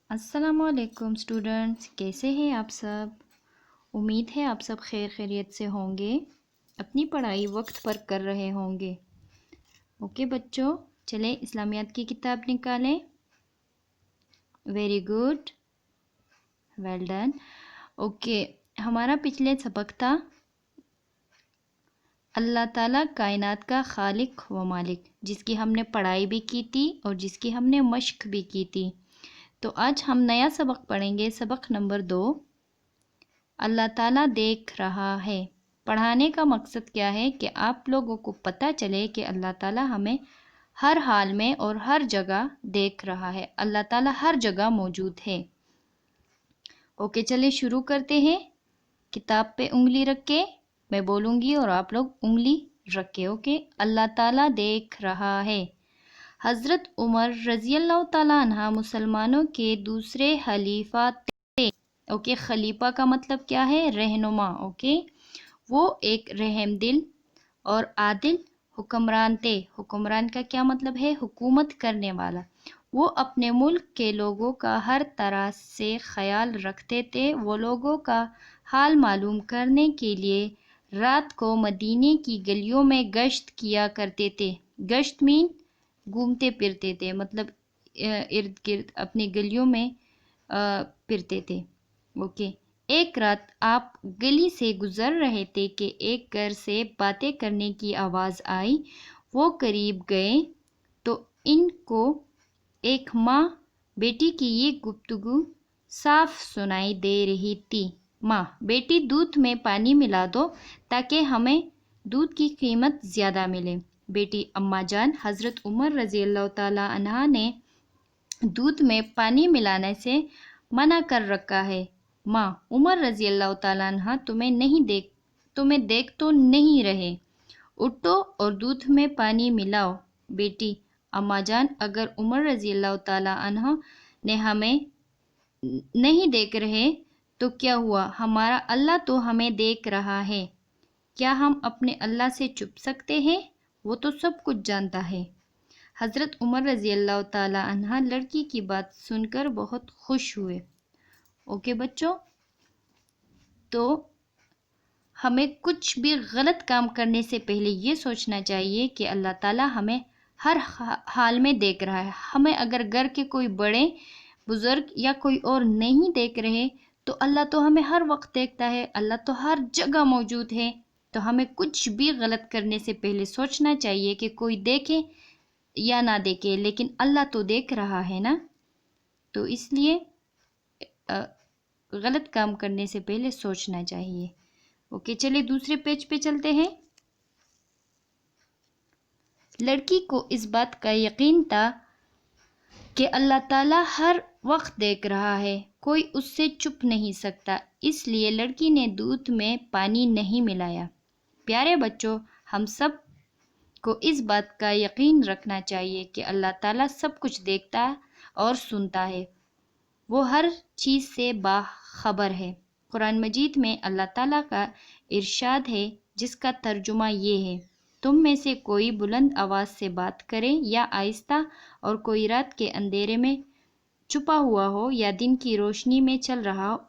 अस्सलाम वालेकुम स्टूडेंट्स, कैसे हैं आप सब। उम्मीद है आप सब खैरियत से होंगे, अपनी पढ़ाई वक्त पर कर रहे होंगे। ओके बच्चों, चलें इस्लामियात की किताब निकालें। Very good, well done. Okay, हमारा पिछले सबक था अल्लाह ताला कायनात का खालिक व मालिक, जिसकी हमने पढ़ाई भी की थी और जिसकी हमने मश्क भी की थी। तो आज हम नया सबक पढ़ेंगे, सबक नंबर 2, अल्लाह ताला देख रहा है। पढ़ाने का मकसद क्या है कि आप लोगों को पता चले कि अल्लाह ताला हमें हर हाल में और हर जगह देख रहा है। अल्लाह ताला हर जगह मौजूद है। ओके, चलिए शुरू करते हैं। किताब पे उंगली रख के मैं बोलूँगी और आप लोग उंगली रख के। ओके, अल्लाह ताला देख रहा है। हज़रत उमर रज़ी अल्लाह ताला अन्हा मुसलमानों के दूसरे खलीफा थे। ओके, खलीफा का मतलब क्या है? रहनुमा। ओके, वो एक रहमदिल और आदिल हुक्मरान थे। हुक्मरान का क्या मतलब है? हुकूमत करने वाला। वो अपने मुल्क के लोगों का हर तरह से ख्याल रखते थे। वो लोगों का हाल मालूम करने के लिए रात को मदीने की गलियों में गश्त किया करते थे। गश्त मीन घूमते फिरते थे, मतलब इर्द गिर्द अपनी गलियों में फिरते थे। ओके, एक रात आप गली से गुजर रहे थे कि एक घर से बातें करने की आवाज़ आई। वो करीब गए तो इनको एक माँ बेटी की ये गुफ्तगू साफ सुनाई दे रही थी। माँ, बेटी दूध में पानी मिला दो ताकि हमें दूध की कीमत ज़्यादा मिले। बेटी, अम्मा जान, हज़रत उमर रज़ी अल्लाह ताला अन्हा ने दूध में पानी मिलाने से मना कर रखा है। माँ, उमर रज़ी अल्लाह ताला अन्हा तुम्हें देख तो नहीं रहे। उठो और दूध में पानी मिलाओ। बेटी, अम्मा जान, अगर उमर रज़ी अल्लाह ताला अन्हा ने हमें नहीं देख रहे तो क्या हुआ? हमारा अल्लाह तो हमें देख रहा है। क्या हम अपने अल्लाह से छुप सकते हैं? वो तो सब कुछ जानता है। हज़रत उमर रज़ी अल्लाह ताला अन्हा लड़की की बात सुनकर बहुत खुश हुए। ओके बच्चों, तो हमें कुछ भी गलत काम करने से पहले ये सोचना चाहिए कि अल्लाह ताला हमें हर हाल में देख रहा है। हमें अगर घर के कोई बड़े बुज़ुर्ग या कोई और नहीं देख रहे तो अल्लाह तो हमें हर वक्त देखता है। अल्लाह तो हर जगह मौजूद है। तो हमें कुछ भी गलत करने से पहले सोचना चाहिए कि कोई देखे या ना देखे, लेकिन अल्लाह तो देख रहा है ना। तो इसलिए गलत काम करने से पहले सोचना चाहिए। ओके, चलिए दूसरे पेज पे चलते हैं। लड़की को इस बात का यकीन था कि अल्लाह ताला हर वक्त देख रहा है, कोई उससे छुप नहीं सकता। इसलिए लड़की ने दूध में पानी नहीं मिलाया। प्यारे बच्चों, हम सब को इस बात का यकीन रखना चाहिए कि अल्लाह ताला सब कुछ देखता और सुनता है। वो हर चीज़ से बाखबर है। कुरान मजीद में अल्लाह ताला का इरशाद है, जिसका तर्जुमा ये है, तुम में से कोई बुलंद आवाज़ से बात करे या आहिस्ता, और कोई रात के अंधेरे में छुपा हुआ हो या दिन की रोशनी में चल रहा हो,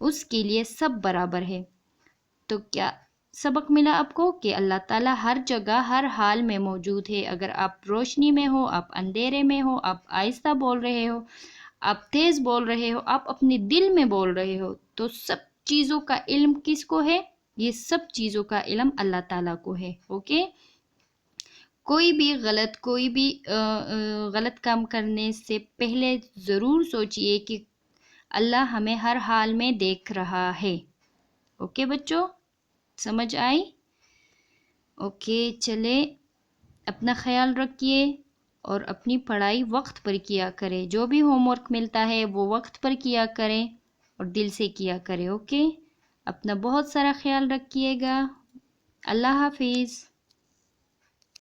उसके लिए सब बराबर है। तो क्या सबक मिला आपको कि अल्लाह ताला हर जगह हर हाल में मौजूद है। अगर आप रोशनी में हो, आप अंधेरे में हो, आप आहिस्ता बोल रहे हो, आप तेज़ बोल रहे हो, आप अपने दिल में बोल रहे हो, तो सब चीज़ों का इल्म किसको है? ये सब चीज़ों का इल्म अल्लाह ताला को है। ओके, कोई भी गलत काम करने से पहले ज़रूर सोचिए कि अल्लाह हमें हर हाल में देख रहा है। ओके बच्चों, समझ आई? ओके, चले अपना ख्याल रखिए और अपनी पढ़ाई वक्त पर किया करें। जो भी होमवर्क मिलता है वो वक्त पर किया करें और दिल से किया करें। ओके, अपना बहुत सारा ख्याल रखिएगा। अल्लाह हाफिज़।